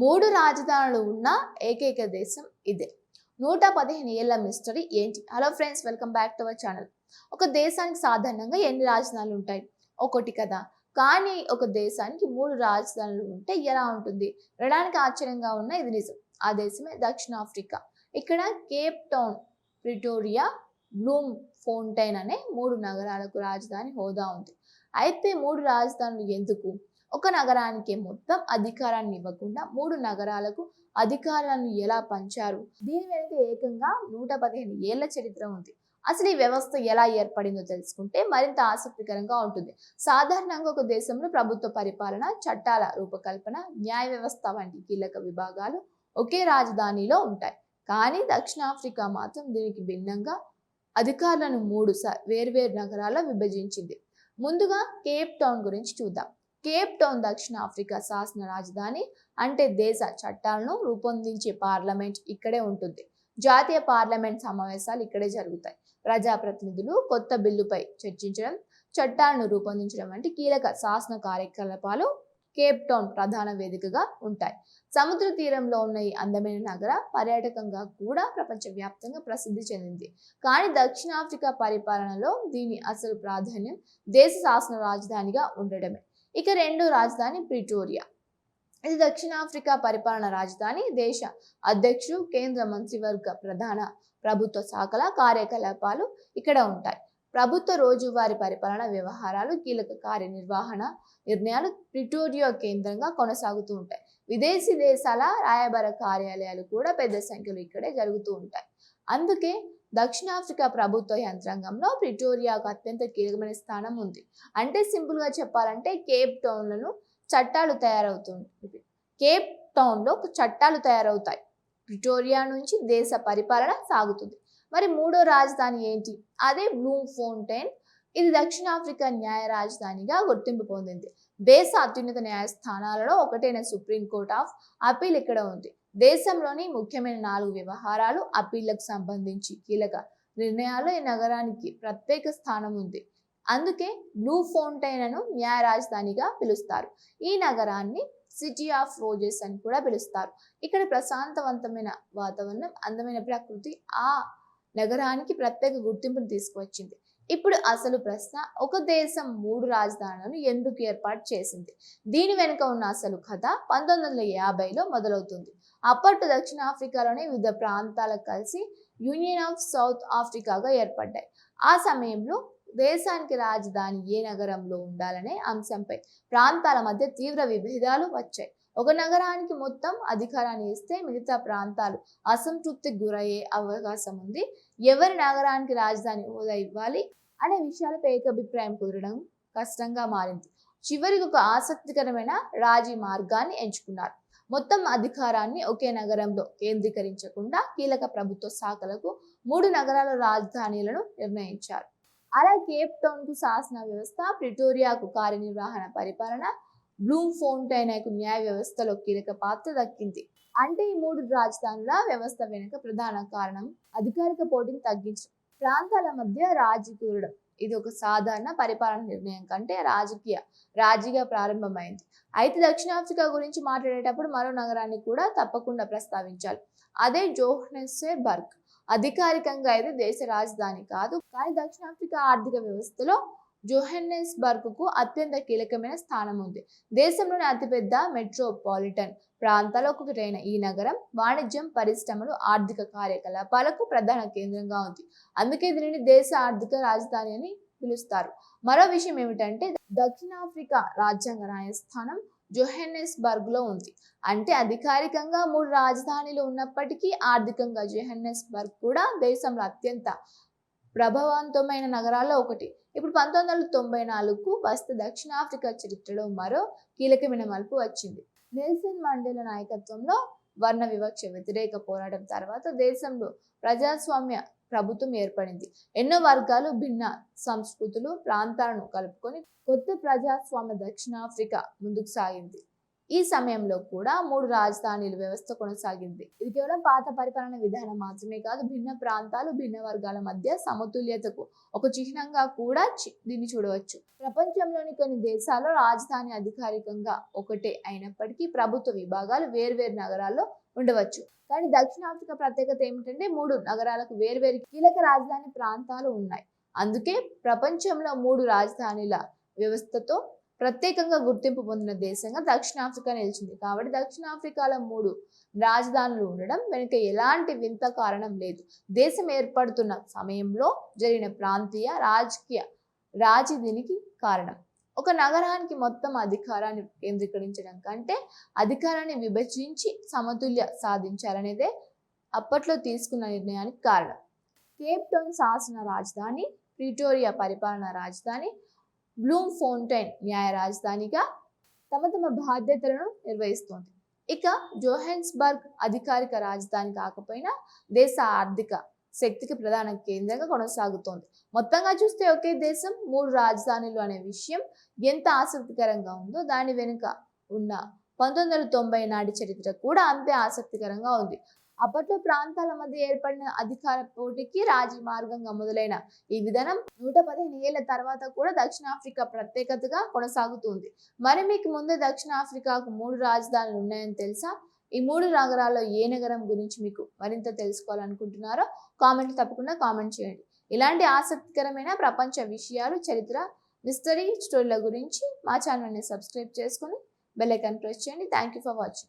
మూడు రాజధానులు ఉన్న ఏకైక దేశం ఇదే. 115 ఏళ్ల మిస్టరీ ఏంటి? Hello friends, welcome back to our channel. ఒక దేశానికి సాధారణంగా ఎన్ని రాజధానులు ఉంటాయి? ఒకటి కదా. కానీ ఒక దేశానికి మూడు రాజధానులు ఉంటే ఎలా ఉంటుంది? వినడానికి ఆశ్చర్యంగా ఉన్న ఇది నిజం. ఆ దేశమే దక్షిణాఫ్రికా. ఇక్కడ Cape town, Pretoria, Bloom fountain అనే మూడు నగరాలకు రాజధాని హోదా ఉంది. అయితే మూడు రాజధానులు ఎందుకు? ఒక నగరానికి మొత్తం అధికారాన్ని ఇవ్వకుండా మూడు నగరాలకు అధికారాలను ఎలా పంచారు? దీని వెనుక ఏకంగా 115 ఏళ్ల చరిత్ర ఉంది. అసలు ఈ వ్యవస్థ ఎలా ఏర్పడిందో తెలుసుకుంటే మరింత ఆసక్తికరంగా ఉంటుంది. సాధారణంగా ఒక దేశంలో ప్రభుత్వ పరిపాలన, చట్టాల రూపకల్పన, న్యాయ వ్యవస్థ వంటి కీలక విభాగాలు ఒకే రాజధానిలో ఉంటాయి. కానీ దక్షిణాఫ్రికా మాత్రం దీనికి భిన్నంగా అధికారులను మూడు వేర్వేరు నగరాల్లో విభజించింది. ముందుగా కేప్ టౌన్ గురించి చూద్దాం. కేప్ టౌన్ దక్షిణాఫ్రికా శాసన రాజధాని, అంటే దేశ చట్టాలను రూపొందించే పార్లమెంట్ ఇక్కడే ఉంటుంది. జాతీయ పార్లమెంట్ సమావేశాలు ఇక్కడే జరుగుతాయి. ప్రజాప్రతినిధులు కొత్త బిల్లుపై చర్చించడం, చట్టాలను రూపొందించడం వంటి కీలక శాసన కార్యకలాపాలు కేప్ టౌన్ ప్రధాన వేదికగా ఉంటాయి. సముద్ర తీరంలో ఉన్న ఈ అందమైన నగర పర్యాటకంగా కూడా ప్రపంచవ్యాప్తంగా ప్రసిద్ధి చెందింది. కానీ దక్షిణాఫ్రికా పరిపాలనలో దీని అసలు ప్రాధాన్యం దేశ శాసన రాజధానిగా ఉండడమే. ఇక రెండో రాజధాని ప్రిటోరియా. ఇది దక్షిణాఫ్రికా పరిపాలన రాజధాని. దేశ అధ్యక్షుడు, కేంద్ర మంత్రివర్గ, ప్రధాన ప్రభుత్వ శాఖల కార్యకలాపాలు ఇక్కడ ఉంటాయి. ప్రభుత్వ రోజువారీ పరిపాలన వ్యవహారాలు, కీలక కార్యనిర్వహణ నిర్ణయాలు ప్రిటోరియా కేంద్రంగా కొనసాగుతూ ఉంటాయి. విదేశీ దేశాల రాయబార కార్యాలయాలు కూడా పెద్ద సంఖ్యలో ఇక్కడే జరుగుతూ ఉంటాయి. అందుకే దక్షిణాఫ్రికా ప్రభుత్వ యంత్రాంగంలో ప్రిటోరియాకు అత్యంత కీలకమైన స్థానం ఉంది. అంటే సింపుల్ గా చెప్పాలంటే కేప్ టౌన్లో చట్టాలు తయారవుతాయి. ప్రిటోరియా నుంచి దేశ పరిపాలన సాగుతుంది. మరి మూడో రాజధాని ఏంటి? అదే బ్లూమ్ ఫౌంటైన్. ఇది దక్షిణాఫ్రికా న్యాయ రాజధానిగా గుర్తింపు పొందింది. దేశ అత్యున్నత న్యాయస్థానాలలో ఒకటైన సుప్రీం కోర్ట్ ఆఫ్ అపీల్ ఇక్కడ ఉంది. దేశంలోని ముఖ్యమైన 4 వ్యవహారాలు, అప్పీళ్లకు సంబంధించి కీలక నిర్ణయాలు ఈ నగరానికి ప్రత్యేక స్థానం ఉంది. అందుకే బ్లూ ఫౌంటైన్ ను న్యాయ రాజధానిగా పిలుస్తారు. ఈ నగరాన్ని సిటీ ఆఫ్ రోజెస్ అని కూడా పిలుస్తారు. ఇక్కడ ప్రశాంతవంతమైన వాతావరణం, అందమైన ప్రకృతి ఆ నగరానికి ప్రత్యేక గుర్తింపును తీసుకువచ్చింది. ఇప్పుడు అసలు ప్రశ్న, ఒక దేశం మూడు రాజధానులను ఎందుకు ఏర్పాటు చేసింది? దీని వెనుక ఉన్న అసలు కథ 1950లో మొదలవుతుంది. అప్పట్లో దక్షిణాఫ్రికాలోని వివిధ ప్రాంతాలకు కలిసి యూనియన్ ఆఫ్ సౌత్ ఆఫ్రికాగా ఏర్పడ్డాయి. ఆ సమయంలో దేశానికి రాజధాని ఏ నగరంలో ఉండాలనే అంశంపై ప్రాంతాల మధ్య తీవ్ర విభేదాలు వచ్చాయి. ఒక నగరానికి మొత్తం అధికారాన్ని ఇస్తే మిగతా ప్రాంతాలు అసంతృప్తికి గురయ్యే అవకాశం ఉంది. ఎవరి నగరానికి రాజధాని హోదా ఇవ్వాలి అనే విషయాలపై ఏకాభిప్రాయం కుదరడం కష్టంగా మారింది. చివరికి ఒక ఆసక్తికరమైన రాజీ మార్గాన్ని ఎంచుకున్నారు. మొత్తం అధికారాన్ని ఒకే నగరంలో కేంద్రీకరించకుండా కీలక ప్రభుత్వ శాఖలకు 3 నగరాల రాజధానులను నిర్ణయించారు. అలా కేప్ టౌన్ కు శాసన వ్యవస్థ, ప్రిటోరియాకు కార్యనిర్వహణ పరిపాలన, బ్లూమ్ ఫౌంటైన్ కు న్యాయ వ్యవస్థలో కీలక పాత్ర దక్కింది. అంటే ఈ 3 రాజధానుల వ్యవస్థ వెనుక ప్రధాన కారణం అధికారిక పోటీని తగ్గించడం, ప్రాంతాల మధ్య రాజీ కుదరడం. ఇది ఒక సాధారణ పరిపాలన నిర్ణయం కంటే రాజీగా ప్రారంభమైంది. అయితే దక్షిణాఫ్రికా గురించి మాట్లాడేటప్పుడు మరో నగరాన్ని కూడా తప్పకుండా ప్రస్తావించాలి. అదే జోహన్నెస్బర్గ్. అధికారికంగా అయితే దేశ రాజధాని కాదు, కానీ దక్షిణాఫ్రికా ఆర్థిక వ్యవస్థలో జోహన్నెస్బర్గ్ కు అత్యంత కీలకమైన స్థానం ఉంది. దేశంలోని అతిపెద్ద మెట్రోపాలిటన్ ప్రాంతాల్లో ఒకటైన ఈ నగరం వాణిజ్యం, పరిశ్రమలు, ఆర్థిక కార్యకలాపాలకు ప్రధాన కేంద్రంగా ఉంది. అందుకే దీనిని దేశ ఆర్థిక రాజధాని అని పిలుస్తారు. మరో విషయం ఏమిటంటే దక్షిణాఫ్రికా రాజ్యాంగ న్యాయస్థానం జోహన్నెస్బర్గ్ లో ఉంది. అంటే అధికారికంగా 3 రాజధానులు ఉన్నప్పటికీ ఆర్థికంగా జోహన్నెస్బర్గ్ కూడా దేశంలో అత్యంత ప్రభావవంతమైన నగరాల్లో ఒకటి. ఇప్పుడు 1994కు వస్తే దక్షిణాఫ్రికా చరిత్రలో మరో కీలకమైన మలుపు వచ్చింది. నెల్సన్ మండేలా నాయకత్వంలో వర్ణ వివక్ష వ్యతిరేక పోరాటం తర్వాత దేశంలో ప్రజాస్వామ్య ప్రభుత్వం ఏర్పడింది. ఎన్నో వర్గాలు, భిన్న సంస్కృతులు, ప్రాంతాలను కలుపుకొని కొత్త ప్రజాస్వామ్య దక్షిణాఫ్రికా ముందుకు సాగింది. ఈ సమయంలో కూడా 3 రాజధానుల వ్యవస్థ కొనసాగింది. ఇది కేవలం పాత పరిపాలన విధానం మాత్రమే కాదు, భిన్న ప్రాంతాలు, భిన్న వర్గాల మధ్య సమతుల్యతకు ఒక చిహ్నంగా కూడా దీన్ని చూడవచ్చు. ప్రపంచంలోని కొన్ని దేశాల్లో రాజధాని అధికారికంగా ఒకటే అయినప్పటికీ ప్రభుత్వ విభాగాలు వేర్వేరు నగరాల్లో ఉండవచ్చు. కానీ దక్షిణాఫ్రికా ప్రత్యేకత ఏమిటంటే 3 నగరాలకు వేర్వేరు కీలక రాజధాని ప్రాంతాలు ఉన్నాయి. అందుకే ప్రపంచంలో 3 రాజధానుల వ్యవస్థతో ప్రత్యేకంగా గుర్తింపు పొందిన దేశంగా దక్షిణాఫ్రికా నిలిచింది. కాబట్టి దక్షిణాఫ్రికాలో 3 రాజధానులు ఉండడం వెనుక ఎలాంటి వింత కారణం లేదు. దేశం ఏర్పడుతున్న సమయంలో జరిగిన ప్రాంతీయ రాజకీయ దీనికి కారణం. ఒక నగరానికి మొత్తం అధికారాన్ని కేంద్రీకరించడం కంటే అధికారాన్ని విభజించి సమతుల్య సాధించాలనేదే అప్పట్లో తీసుకున్న నిర్ణయానికి కారణం. కేప్ టౌన్ శాసన రాజధాని, ప్రిటోరియా పరిపాలనా రాజధాని, బ్లూమ్ ఫౌంటైన్ న్యాయ రాజధానిగా తమ బాధ్యతలను నిర్వహిస్తోంది. ఇక జోహాన్స్బర్గ్ అధికారిక రాజధాని కాకపోయినా దేశ ఆర్థిక శక్తికి ప్రధాన కేంద్రంగా కొనసాగుతోంది. మొత్తంగా చూస్తే ఒకే దేశం 3 రాజధానులు అనే విషయం ఎంత ఆసక్తికరంగా ఉందో దాని వెనుక ఉన్న 1990 నాటి చరిత్ర కూడా అంతే ఆసక్తికరంగా ఉంది. అప్పట్లో ప్రాంతాల మధ్య ఏర్పడిన అధికార పోటీకి రాజీ మార్గంగా మొదలైన ఈ విధానం 115 ఏళ్ల తర్వాత కూడా దక్షిణాఫ్రికా ప్రత్యేకతగా కొనసాగుతుంది. మరి మీకు ముందే దక్షిణాఫ్రికాకు 3 రాజధానులు ఉన్నాయని తెలుసా? ఈ 3 నగరాల్లో ఏ నగరం గురించి మీకు మరింత తెలుసుకోవాలనుకుంటున్నారో తప్పకుండా కామెంట్ చేయండి. ఇలాంటి ఆసక్తికరమైన ప్రపంచ విషయాలు, చరిత్ర, మిస్టరీ స్టోరీల గురించి మా ఛానల్ని సబ్స్క్రైబ్ చేసుకొని బెల్ ఐకాన్ ప్రెస్ చేయండి. Thank you for watching.